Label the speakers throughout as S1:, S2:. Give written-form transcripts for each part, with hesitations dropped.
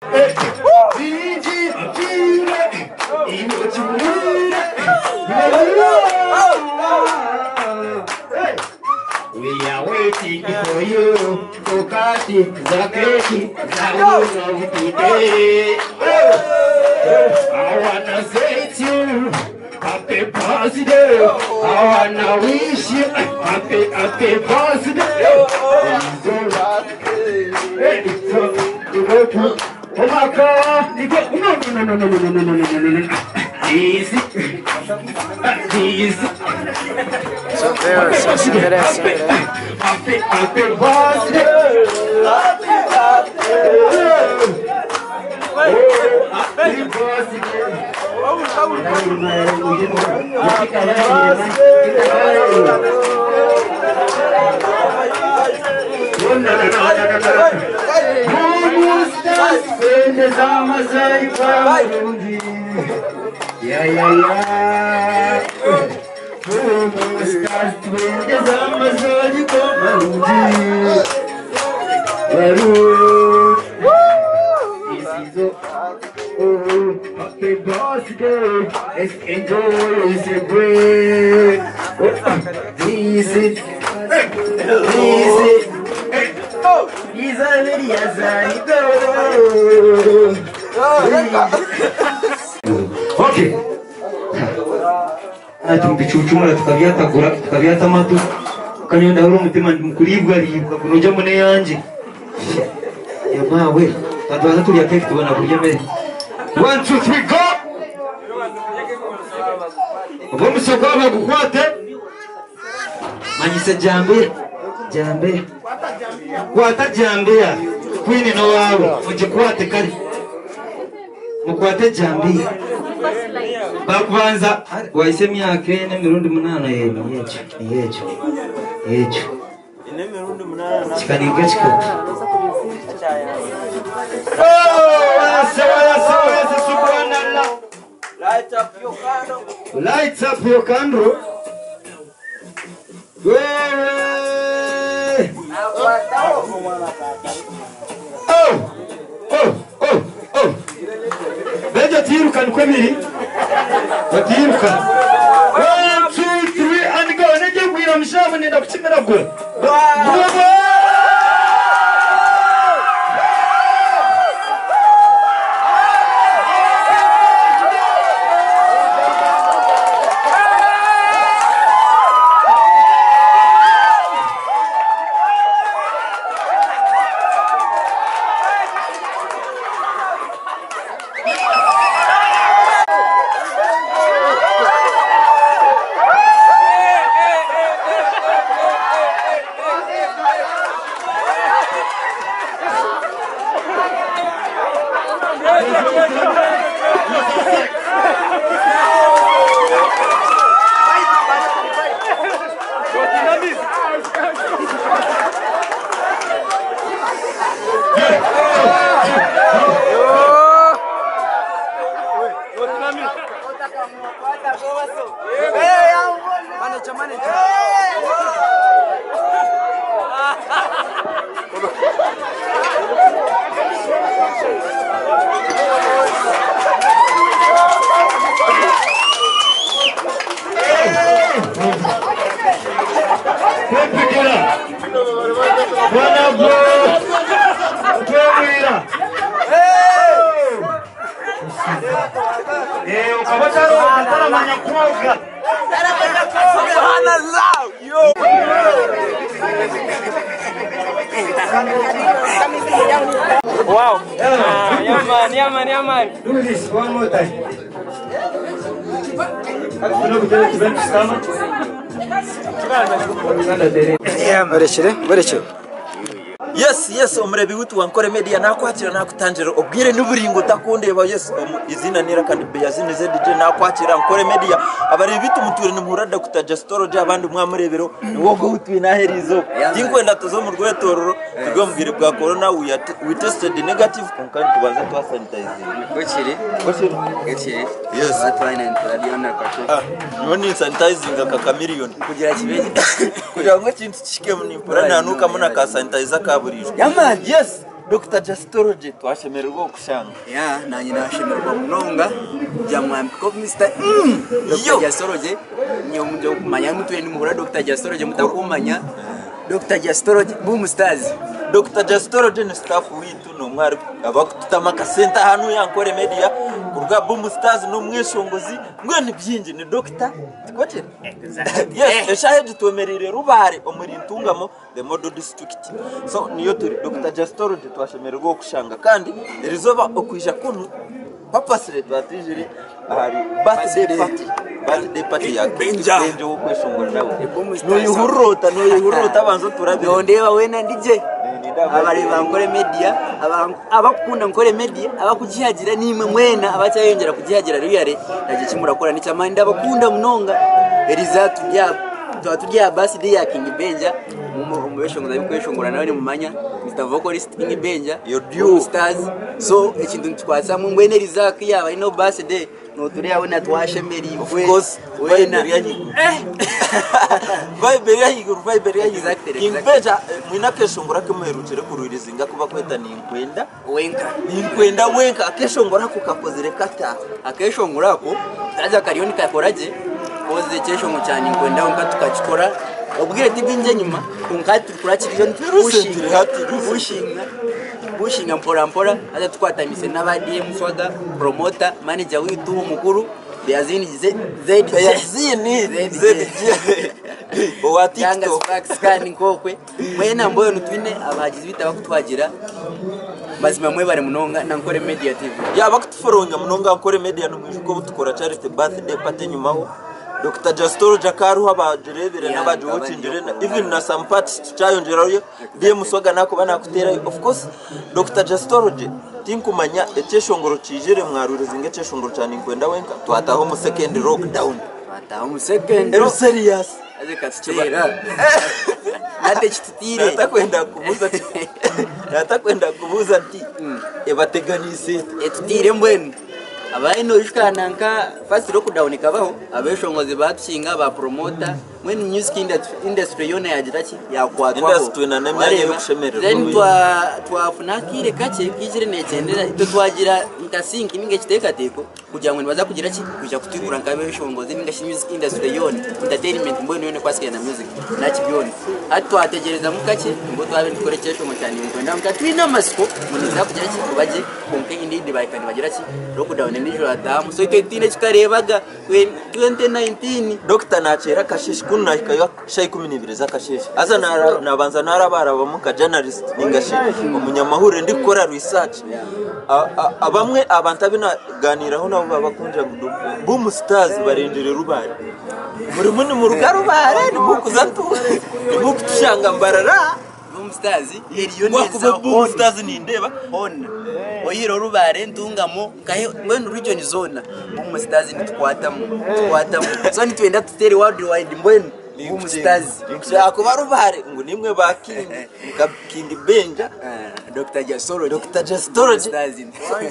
S1: We are waiting for you to cut it, Zaketi, Zawu, I wanna say to you, happy birthday. I wanna wish you happy birthday. Oh my God! No. Easy.
S2: So there, so merece.
S1: Happy birthday. Happy birthday, let's enjoy, celebrate. Easy. Okay. Tumbichuchumura tukabyatagura tukabyata matu kanyonda horo mutima mukulibwa libwa kunoja mune yanje yamawe tadwaza tuli akeke tubona kurya mbere 1 2 3 go Obo musogaba gukwate manyise jambe kwata jambe ya kwine no wawe mugikwate kali mukwate jambe bakubanza wahise myaka ene mirundi munana yecho chikaniga chikati subhanallah lights up your candle Beja tirukan kwemiri batirukan 1 2 3 and go nje gwira mshamu nenda kuchimira gwe
S3: Wow. Yeah man.
S1: Do this one more time.
S4: Yes, omrebi witu wankore media nakwatira nakutanjira obwire n'uburingo takundeba yes izina nira kandi beyazine ZDJ nakwatira ankore media abari bitu muture n'imurada kutaja storage abandi mwamurebero wogo utwi naherizo tinkwenda tuzo mu rwetororo tugomvire bwa corona we tested negative kandi tubaza twa sanitizing Gakiri yes atwaina ntadiona kacho noni sanitizing aka million kugira kibeje kugira ngo kintu kike mu nimpura nanuka muna ka sanitizer kaburijwe yaman yes Dr. Justology twashemererwa kushanga
S5: ya nanye nashemererwa munonga jamwambiko Mr. Dr. Justology nyo mujyo kumanya mutwe ni muhura Dr. Justology mutakumanya Dr. Justology Boom Stars.
S4: Dr. Justology ni staff witu no mwari abakutama center hanu yankore media kurga Boom Stars no mweshongozi ngwe ni byinji ni Dr. Tikoche yes eshaje twemerere rubare omurintungamo the model district so niyo turi Dr. Justology twashemererwa kushanga kandi rizoba okwisha kunu papa sire twatijiri ari birthday party ya Benja wo kweshongora nawe no banzo turabire
S5: ndeba wena ndije abari bankore media abakunda nkore media abakujihagira nimwe mwena abacyayongera kujihagira ruyare naje kimurakora ni cyamanda abakunda munonga erizatu tujya birthday ya King Benja umubeshongo ndabikweshongora nawe ni mumanya Mr. Vocalist King Benja
S4: Boom
S5: Stars so ikintu twatsa mu mwene rizaki yaba ino birthday no turi abona twashemeri
S4: of course wena vibe ya King Benja mwina keshongora kemuherukire kururizinga kuba kweta ni inkwenda wenka akeshongora kukakozere kata
S5: akeshongora ko taja kariyoni kakoraje koze cyeshongo cyane inkwenda wenka tukakikora ubwire tibinje nyuma kunkati turakiriyo bushinga mpora aza twatamise n'abadiye muswaga promoter manager witu mukuru Beazini
S4: wa TikTok
S5: scan nkokwe mwena mboyo nutwine abagizi bitaba kutwagira bazima mwe bare munonga nankore media TV
S4: ya bakutuforonga munonga nkore media no mwishuko butukora charity birthday party nyumaho Dr. Justology akaruha abajerebere n'abaje wotindire even na some parts tucyayongerayo ndiye muswaga nako banakutera of course Dr. Justology tinkumanya ekeshongoro kijere mwarurizinga ekeshongoro cyane kwenda wenka twataho mu second lockdown serious
S5: azekatira ate kitire
S4: natakwenda kubuza ati ebateganise
S5: etutire mbwenu abaino ishkananka first lockdown kabaho abeshongozi batushinga ba promoter when music industry yone yagiraki yakwatwa
S4: industry na nemyanya yo kushemerera
S5: then twafunakire kace kijire necendera ito twagira nkasinki ninge kitekateko kugira ngo baza kugira ki kuja kutikura nkabeshongozi ninga music industry yone entertainment mbone yone kwasikia na music nakibyone atwategereza mukace ngo twabe dukorekesho mu cyane ngo ndamka twina masiko muniza kugira ki kubaje konke indidi bayikani bagira ki lockdown nijoro adamu so itine kikarebaga 2019
S4: Dr. Nachera kashishi kunna kayo shay 12 zakashishi aza nabanza narabara bamuka journalist ningashi umunyamahure ndikora research abamwe abantabina ganiraho nabo babakunja Boom Stars barindire rubare muri muni mu rugarubare nimukuzatu nimukushanga mbarara
S5: Boom Stars eriyo neza
S4: Boom Stars ni ndeba
S5: on oyiro rubare ntungamo kahe when region zone Boom Stars nitwatamo so nitwenda tutere worldwide mbwenu Boom Stars
S4: yakuba rubare ngo nimwe ba King Benja
S5: Dr.
S4: Justology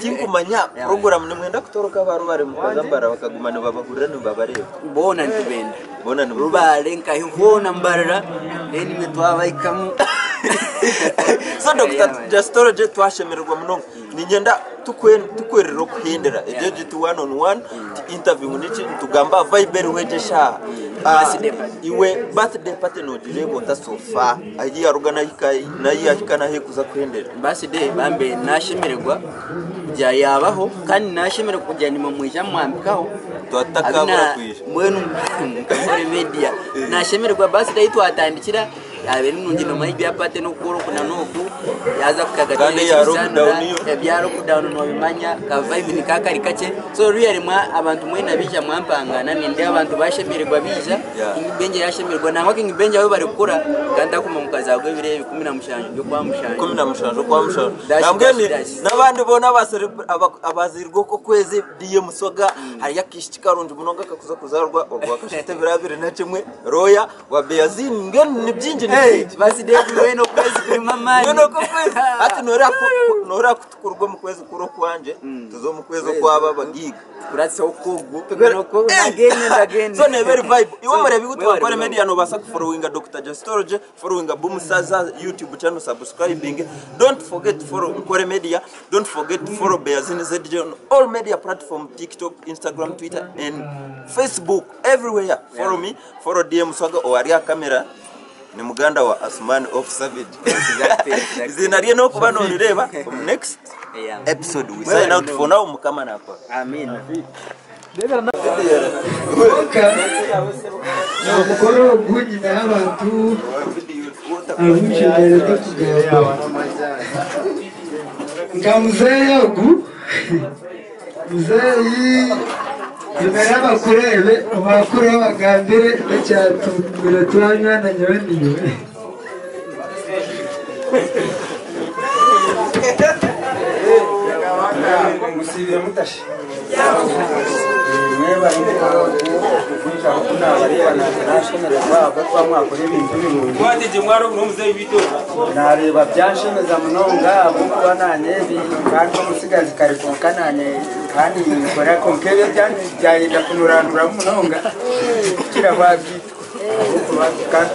S4: kinkumanya program nimwenda kutoroka barubare mukazambara bakagumana babahurira babareba
S5: bona ntibenda rubare nkahibona mbarara nimwe twabayikamu
S4: so Dr. Justology twashemererwa munonga ninyenda tukwerero kuhendera ejeje tu one on one interview niki tugamba vibe wejesha iwe birthday party no direbo tasofa agiye arugana hikai nayi akana he kuza kuhendera
S5: birthday bambe nashemererwa kujya yabaho kandi nashemererwa kujya nyuma mwisha mwambikaho
S4: twatakabura kwisha
S5: mwenu nkore media nashemererwa birthday twatandikira abeni nungino mayibi apate no kuro kuna noku yaza kukagatira ya lockdown no bimanya ka vibe ni kakari kace so really mwa abantu mwena bija mwampangana ninde abantu bashemererwa bija King Benja yashemererwa nangwa King Benja we bari gukora kandi akuma mukazagwe birebe 15 byo kwa mushanje nambwe nabandi bona abazirwa ko kwezi diye musoga hari yakishikarundi munonga kakuza kuzarwa urwa kashite birabire na kimwe roya wa Beazini ngene ni byinji basi debu weno kwezi kuri mamani
S4: Weno ko kwezi ati nora kutukurwa mu kwezi kuro kwanje tuzo mu kwezi kwaba bagiga
S5: kuratse okugu tugonoko ndagene
S4: so ne very vibe iwo murebe gutu bakore media no basa followinga Dr. Jastorje followinga Bumusaza YouTube channel subscribing don't forget to follow Nkore Media don't forget to follow Beazine ZJ on all media platform TikTok Instagram Twitter and Facebook everywhere follow me follow DM Swaga Owaria Camera ni muganda wa Asman of Savage zinariye no kubano nireba next episode we sign out for now mukama nako
S5: amen
S1: mukoro gunyina y'abantu abunjere tukugamba ngamuzeye ugu muzeyi Imera bakurebe bakure bagambire cyatu biratwanya na nyabaniyo
S6: musibire mutashi mweba indiko kuvuga kuna bari banashemera baba kwa mwakora ibintu bimwe
S3: Mwatije mwaro no muzeyi bito.
S6: nareba byanshemeza munonga abo bananye kandi musigazi kare konkananye kandi nkora konkebe byayenda kunurandura munonga kirabagitwa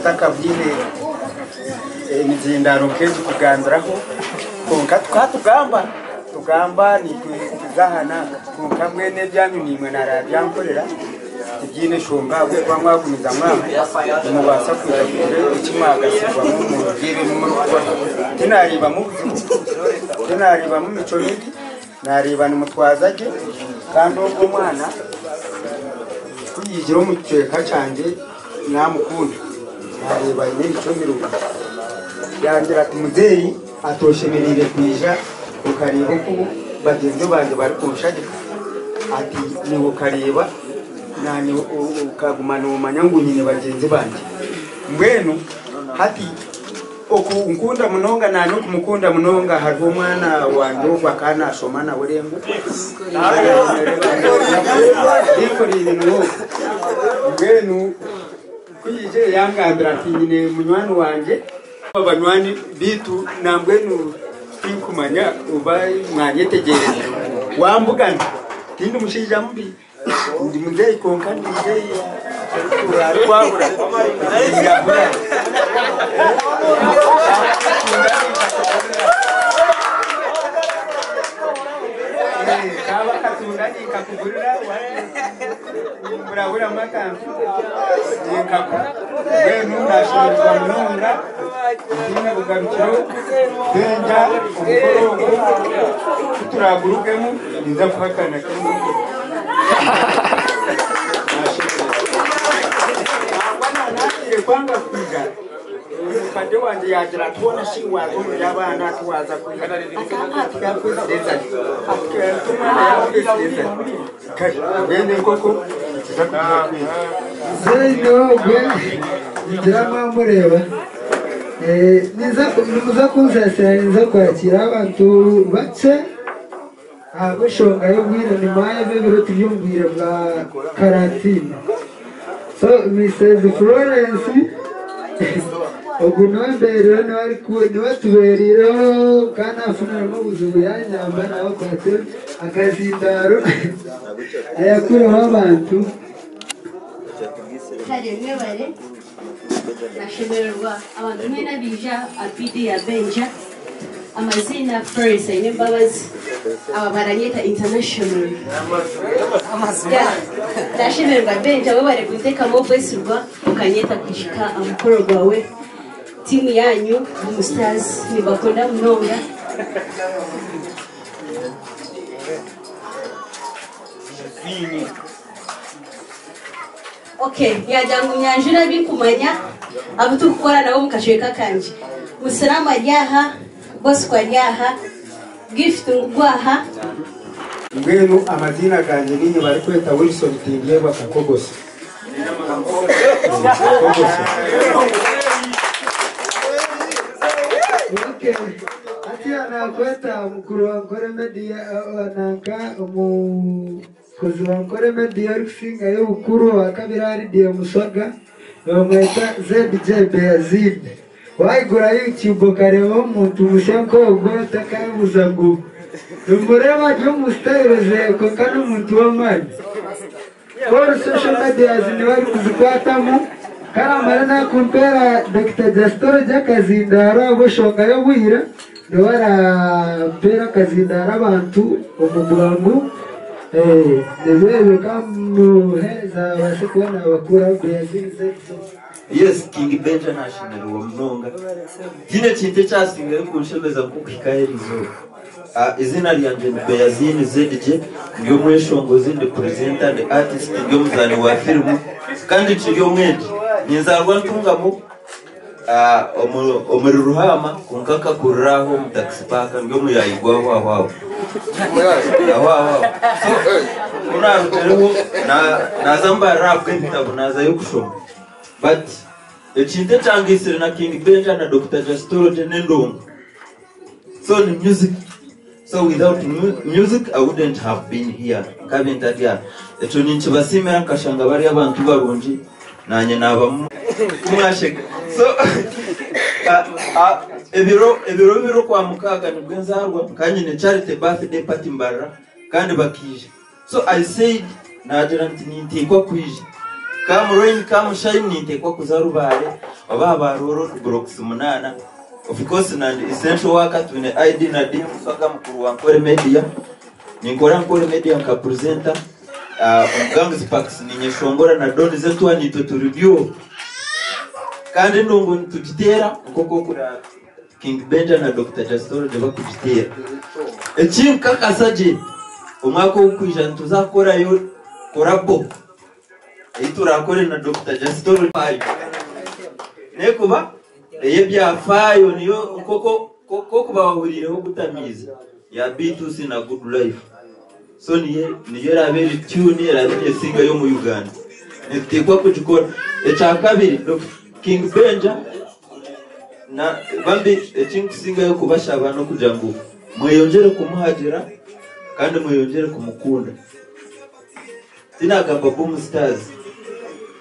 S6: kakabwire imizindaro kenshi kuganziraho konka tugamba ni kuzahana konka mwene byanyu nimwe na radio nkorera ibyine shonga bwe kwa mwagumiza mwana mubasa kuza kure ikimagasirwa mu gibe mu tinariba mu mico mibi nariba ni mutwazage kandi ubwo mwana tuyigiro mu cyeka cyanjye namukunda nariba ni mico miruka yangira ati muzeyi atoshemerire kwija ukariba ko bagenzi banje bari kunshage ati ni ukareba nani ukagumana umanyangu nyine bagenzi banje mbwenu hati okukunda munonga nani kumukunda munonga hariho umwana wanje wakana shomana burengo iko rino mbwenu kuyije yangambira ati nyine munywani wanje abanywani bitu nambwenu tikumanya ubaye mwanyetegereza wambugana tindi mushija mbi ndi muzeyi konka ndi muzeyi kwabura kaba katungani kakugurira urabura makanzu yekaku benu nashirizwa munonga ndine bugarukiro benja umukorogo turagurugemu niza fakana kimwe kwanga kwiga kade wanje yagira tubona shi wazo yabana tuwaza kwiga akakwizeza tumana yakwizeza kati bende koko
S1: zeno gwe ndirama mureba niza kunsasira niza kwakira abantu bace abashonga yo bwira ni maye bebero tubyumvira bwa karantine so Mrs. Florence ogunombero nari ku niwatuberiro kana afuna no buzubu yanyamba nawo kwate akazindaro ayakura abantu
S7: kare mwebare nashemererwa abantu mwena bija apidi ya Benja amazina first n'imbabazi aba baranyeta international nashemererwa Benja we bare guteka mo voice rwa ukanyeta kishika amukoro rwawe timu yanyu mu stars ni bakunda munonga okay yajangu nyanjira bikumanya abutukora nabo mukashweka kanje musalama ryaha boss kwa ryaha gift ngwaha
S6: mbwenu amazina ganje ninye bari kweta Wilson tingiye bakakogose
S1: okay ati anakweta mukuru wa Nkore Media wananka umukozi wa Nkore Media rusinga y'ubukuru wa kabirari dia musaga bamwita ZJ Beazine wayigura YouTube ukareba umuntu mushya kogo utakabuza ngo umureba ry'umusitayireze koka n'umuntu w'amani all social media zinibari kuzikwatamo karamara nakumpera Dr. Jastor Jakazindara aboshonga yo bwira ndwara kazindara abantu umuburangu ndebebe kamuheza base kubona abakura beyazinze.
S4: Yes, King Benja National wa mnonga kine kinte cyasinga yo kunshemeza kukikaherizo izina ryanje Beyazini ZDJ ngiyo mweshongozi ndi presenter the artist ngiyo muzani wa film kandi ngiyo mwedi nizarwa ntungamo omuruhama kunkaka kurraho mu taxi park ngiyo muyayigwa wawo kuna rutereho nazamba rap nk'ibitabo naza yo kushoma but ekinte changisire na King Benja na Dr. Jastor Nendongo so the music. So without music, I wouldn't have been here. Kabinta dia. Eto ninchi basimera kashanga bari abantu barunji nanye naba kumasheka. So ebiro kwa mukaga nibwenzarwa kanyine charity birthday party mbara kandi bakije. So I said nagira nti kwa kwije. Come rain come shine nintekwa kuzarubare ababa roro blocks 8. Of course na essential worker tune ID na dim soka mkuru wa Nkore Media nikora Nkore Media nka presenter Gang Sparks ninyeshongora na doni zetu anito to review kandi ndungu tujitera koko kura King Benja na Dr. Jastor de bakujitera echim kakasaje umwako ukwijana tuzakora yo korabo iturakore na Dr. Jastor nekuba ebyafayo niyo koko babahurireho gutamiza ya B2C na Good Life. So niyo raberi tune raberi singa yo mu Uganda nitekwa kujikora echakabiri King Benja na bambi echingu singa yo kubasha abantu kugira ngo mweyongere kumuhagira kandi mweyongere kumukunda tinagamba Boom Stars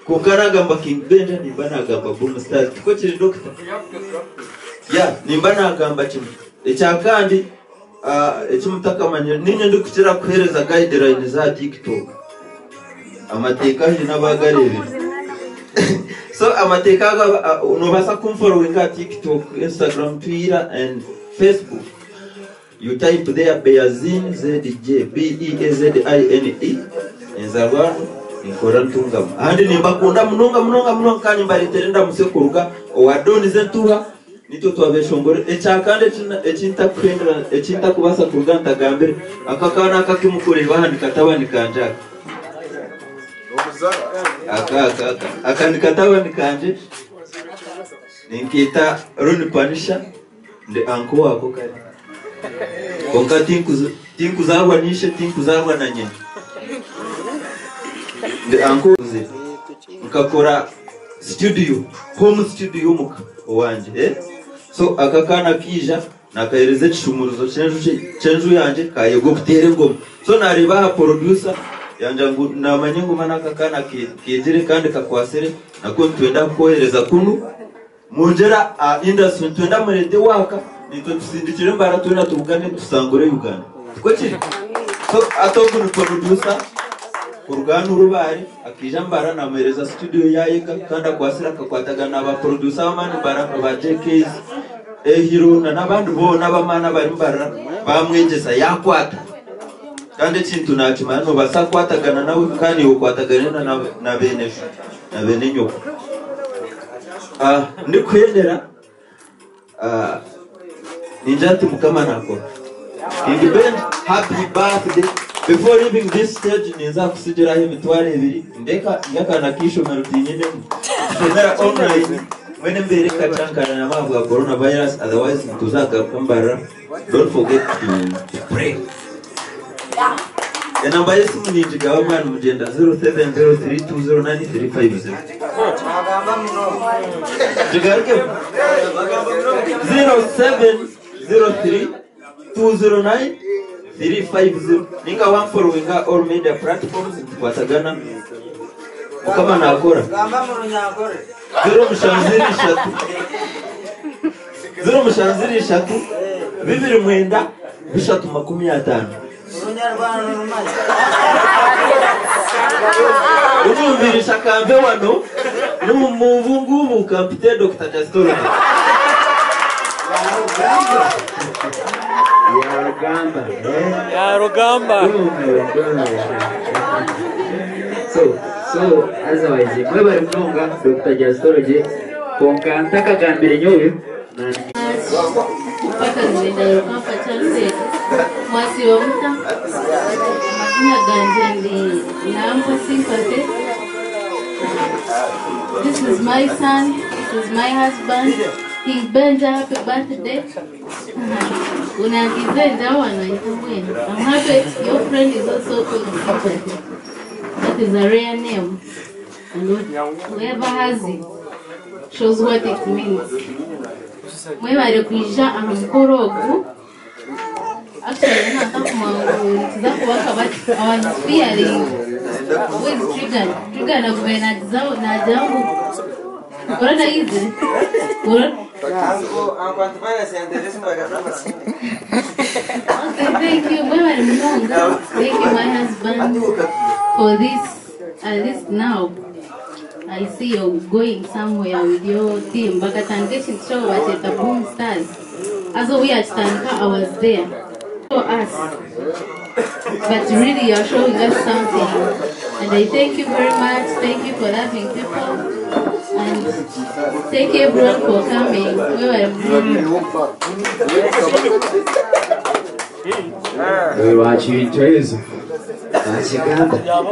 S4: kukaragamba King Benja nimba nagamba Boom Stars ko kiri doctor ya nimba nagamba kimwe ecyakandi ekimutakamanya ninye ndikukira kuhereza guideline za TikTok amateka n'abagarebe so amateka no basa kumfollowinga TikTok, Instagram, Twitter and Facebook. You type there Beyazini ZDJ BEAZINE enzarwano nikora ntungamo andi nimbakunda munonga kandi mbariterenda musekuruka owadonize ntuha nito twabeshongore ecyakande ecinta kubasa kuruganta gambere akakana akakimukore bahandi katabani kanjaka akandi katabani kanje ninkita Ronnie Panisha ndi anko wako kare konka tinku zarwa nishe tinku zarwa na nyene ndi anko ze nkakora studio home studio muka wanje so akakana kija nakahereze chishumuruzo chenju yanje kayego kutere ngoma so nareba producer yanja ngo namanye ngoma nakakana kigire kandi kakwasere nako ntwenda kohereza kunu mungera industry ntwenda murete waka nito tusindikire mbara twena tubugane dusangore Uganda twekiri so atogo ni producer kurugana urubari akija mbara namereza studio yayega kandi akwasira akakwataga naba producer bamani mbara ba JKs hero nabandi bo nabamana bari mbara bamwegeza yakwata kandi kintu nakimano basakwatagana nawe kandi ukwatagana na benesho na benenyo ndi kwendera ninjati mukama nako King Benja happy birthday. Before leaving this stage niza kusigira he mitware 2 ndeka yakana kisho marutinyine tena online when mbere kachankana na mambo ya coronavirus otherwise tuzaga kwambara don't forget to pray. Ya namba yesu mninjiga wa mwana mugenda 0703209350 jigarike 0703209350 ninga one following all media platforms watagana kama nakora 0 mshanziri shatu zero mushanu ziri eshatu bibiri mwenda bishatu 50 Utumvirisha kambe wano n'umuvungu kapite Dr. Jastor
S3: Ya Rugamba.
S8: So otherwise mwe bari kunonga Dr. Jastor je konkanta kagambire nyowe
S9: mpaka nenda Rugamba chanse mwasi wa mta mazina ganje ndi nampo sympathy. This is my son, this is my husband. King Benja, happy birthday. Unakizenda wanaita mwenu. I'm happy your friend is also called Sympathy. That is a rare name. And whoever has it shows what it means. Mwebale kuija amukorogu. Actually, not that one. That's what I was fearing. Who is triggered? Triggered na kubena zao na jambo. Corona easy. Good. Okay, thank you. Thank you, my husband, for this. At least now, I see you going somewhere with your team. But I can get it show at the Boom Stars. As we at Tanka, I was there. Show us. But really, you're showing us something. And I thank you very much. Thank you for loving people. And thank you everyone for coming.
S8: we watching Teresa.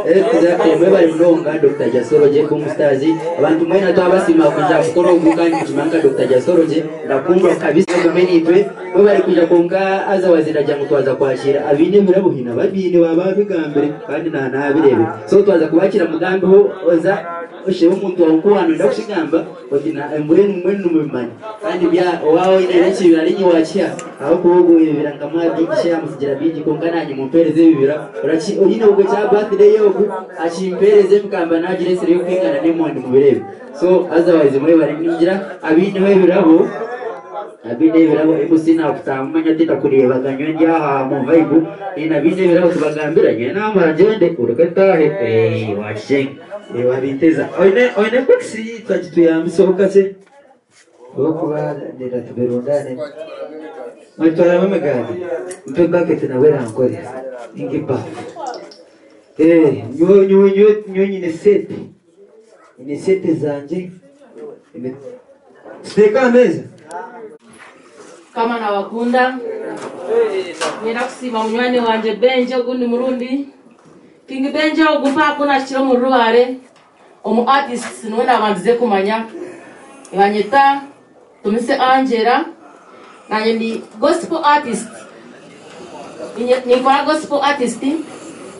S8: Exactly, mwe bari mnonga Dr. Jasoroje kumustazi abantu mwena to abasima kuja kukora ubukani kimanga Dr. Jasoroje ndakumva kabisa kameni itwe mwe bari kuja konga aza wazira jangu twaza kwashira abine murabuhina babine baba bigambere kandi na nabirebe so twaza kubakira mugambi ho oza usheho umuntu wakuwana ndakushigamba odina embureni mwenu mumimani kandi bya wao ine nchi birari wachia aho kugo biranga mwabi gisha musigira biji konga nanyi mumpereze bibira urachi oyine ubwo cha birthday yobu achimpereze mukamba nagire sire yo kwingana n'imondi mubirebe so otherwise mwe bari ningira abine we birabo abine birabo emusina kutamanya tita kureba ganywe ndyaha mu vibe ina bine birabo tubagambiranye namara ngende urukatahe washeng wabiteza oyine boxi twagituyamisohoka se
S1: kuba ndera tuberondane mwitwara mamagadi mpe bucket na wera nkore ingipa nyo nyine sete zanje steka meza
S10: kama na wakunda nenda kusiba munywani wanje Benja gundi murundi King Benja ogupa kuna chiro mu ruware omu artist nona abanze kumanya ibanyeta tumise Angela nanye ndi gospel artist ni kwa gospel artist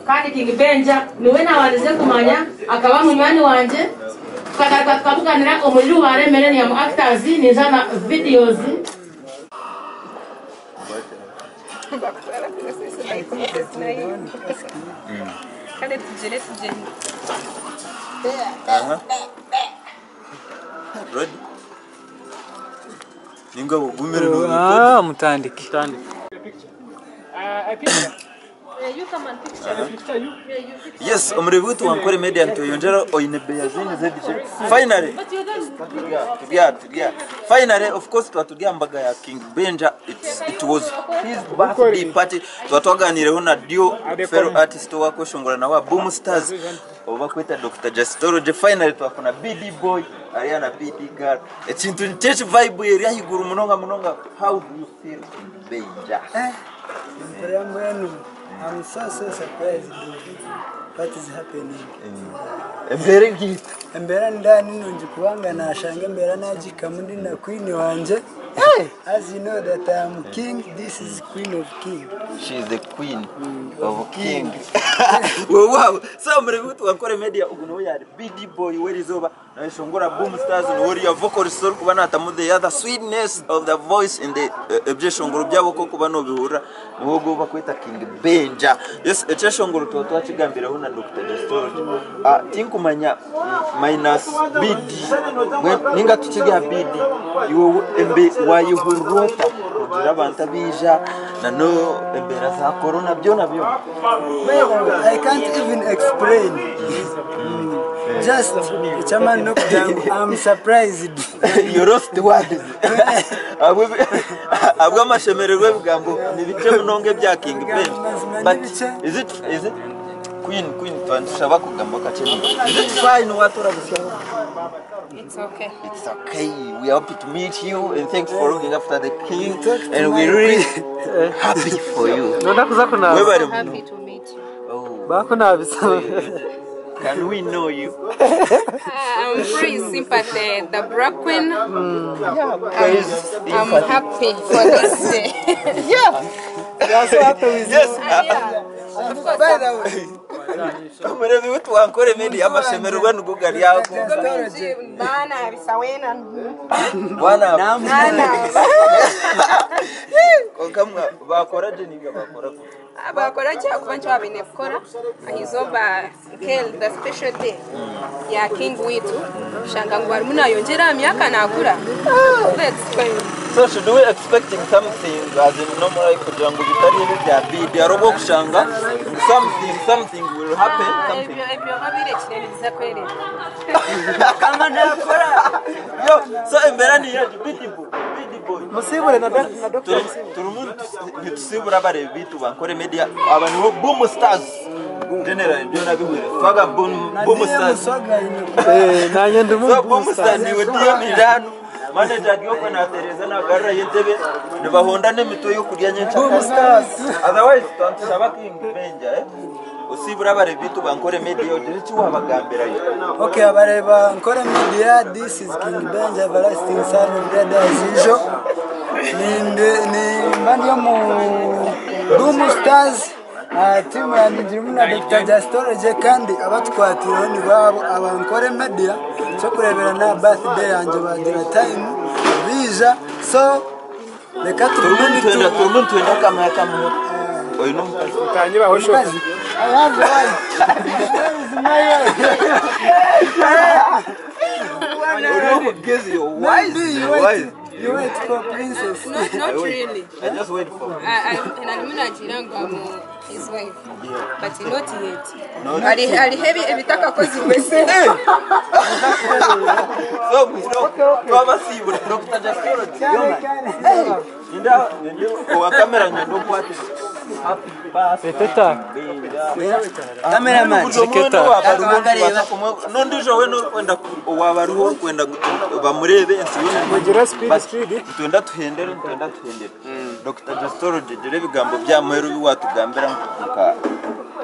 S10: kandi King Benja niwe nabanze kumanya akaba munywani wanje tukaganira omu ruware mene ya mu actors nizana videos
S4: Ready? Ningo gumere
S3: mutandiki.
S4: Yes, umrebutu wankore media ntuyonjera oyinebe yazini zedije. Finally. Finally, of course, twatugiambaga ya King Benja. It was his birthday party. Twatwaganireho na Dio fellow artist wako shongora na wa Boom Stars. Obakwita Dr. Jastor. Finally twakona BD boy, Ariana BD girl. Ekintu nteche vibe eri ahiguru munonga. How do you feel, Benja?
S11: I'm so surprised what is happening. Embera ndani nunjikuanga na shanga embera najika mundi na queen wanje. As you know that I am king, this is queen of king.
S4: She is the queen of king. Wow. So mrebutu wankore media uguno yari BD boy where is over. Shongora Boom Stars ni wori vocal soul kubana atamu the other sweetness of the voice in the Shongoro byabo ko kubano bihura niho bakwita King Benja. Yes, Shongoro to twachigambira huna Dr. Destor. Tinkumanya minus BD. Ninga tukiga BD. You embe wayihurota kugira abantu bija na no embera za corona byo nabyo.
S11: I can't even explain. Just chairman I'm surprised.
S4: You lost words. Abwa mashemererwe bigambo nibice munonge bya King Ben. But is it Queen twandishaba kugamba kacheni. Is it fine watora gusaba?
S12: It's okay.
S4: It's okay. We are happy to meet you and thanks for looking after the king and we're really happy for you.
S12: Happy to meet you.
S4: Oh. Can we know you?
S12: I'm free sympathy, the Black Queen. I'm happy for this day.
S4: Yeah.
S11: You are so happy with
S4: yes.
S12: Of course.
S11: By the way.
S4: Mrevi wetu wankore media amashemererwa n'ugugari yako.
S12: Bana bisawena.
S4: Bana. Kamwa bakora je ninga bakora.
S12: Abakora cyakuba cyabine gukora ahizoba kel the special day ya King witu shanga ngo harimo nayongera myaka nagura. Let's go.
S4: So should we expecting something as in normal kugira ngo bitari bya bidi arobo kushanga something will happen something.
S12: Ebyo babire kireza kwere.
S11: Kama nakora.
S4: Yo so embera ni yaje bidi boy.
S11: Musibure na Dr.
S4: Turumuntu tusibura bare bitu bankore media abantu Boom Stars general byo nabihwire twaga Boom Stars
S11: nanye ndumu
S4: so Boom Stars ni wediyo mirano manager gyoko na Teresa na garra yentebe nibahonda nemito yo kurya nyencha
S11: Boom Stars
S4: otherwise twantusaba King Benja usibura bare bitu bankore media ugire cyo wabagambira yo.
S11: Okay, abareba nkore media, this is King Benja everlasting son of God as usual. Ni mbandi yo mu Boom Stars timu ya Ndirumuna Dr. Jastorage kandi abatwatiro ni babo abankore media cyo kurebera na birthday yanje bagira time biza so reka
S4: turumuntu wenda kama oyo no
S11: mutangira aho shop I have one. Where is my wife? You wait for princess.
S12: Not really.
S4: I just wait for.
S12: His wife, but not yet. Ali heavy ebitaka kozi wese.
S4: So, twaba sibura Dr. Jastor. Inda kwa kamera nyendo kwate.
S11: Teta. Cameraman.
S4: No ndijo wenda wabaruho kwenda bamurebe ensiyone
S11: mugira speed
S4: twenda tuhendere Dr. Jastor jere bigambo bya muheru biwatugambira nka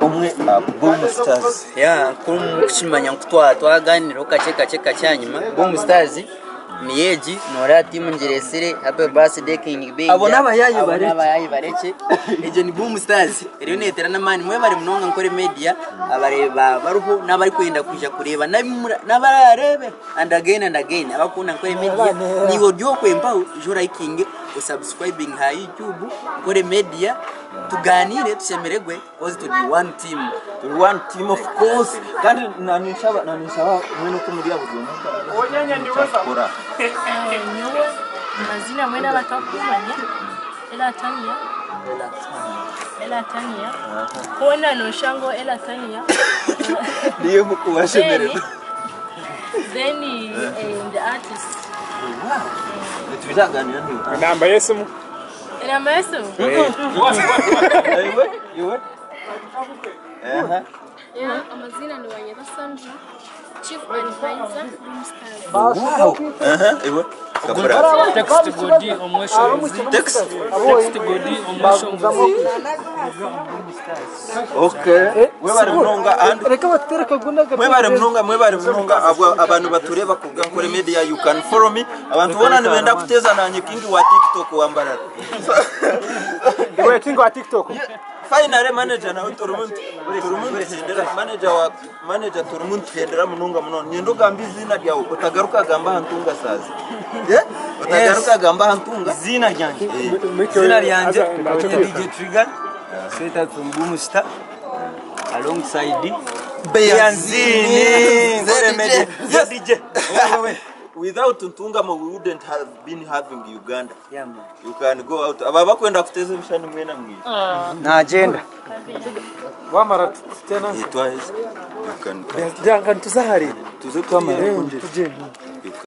S4: umwe Boom Stars
S5: ya kumukimanya twaganira ukaceka cyanyuma Boom Stars ni yeji nora timu ngeresere happy birthday King Benja
S11: abona abayayi
S5: bareke eje ni Boom Stars rero netera namani mwe bari munonga nkore media abareba baruho nabari kwenda kuja kureba nabararebe and again abakunda nkore media niwo ryo kwempa jora King usubscribing ha YouTube nkore media tuganire tusemeregwe cause to be one team
S4: of course kandi nanishaba mwene ko muri abugona
S13: onyanya ndiweza
S4: kora
S13: nyowe mazina mwene batakumanya ela tania kona no shango ela tania
S4: ndiye mukubashemerera
S13: then the artist
S4: nitwizaganira ndiyo
S11: namba yesu
S13: namba yesu
S4: iwe
S13: amazina ni Wanyera Sandra, Chief Advisor, Boom Stars.
S4: Wow. Iwe.
S3: Text body omwesho. Text body omwesho.
S4: Okay. Mwebare munonga and mwebare munonga abantu batureba kuga kuri media you can follow me. Abantu bona nibenda kuteza nanye King wa TikTok wambara.
S11: Iwe King wa TikTok.
S4: Finally manager na uturumuntu. manager turumuntendera mununga muno nyendo gamba izina ryawe utagaruka gamba hantunga sazi utagaruka gamba hantunga
S14: izina ryanje izina ryanje DJ Trigger Seta Boom Star alongside
S4: Beyanzini yes DJ without Ntunga we wouldn't have been having Uganda.
S14: Yeah, man.
S4: You can go out. Ababa kwenda kuteza bishani mwena mwi.
S14: Na agenda. Wamara tena.
S4: It was. You can.
S14: Janga ntuzahari.
S4: Tuze kwamara.
S14: Tuje.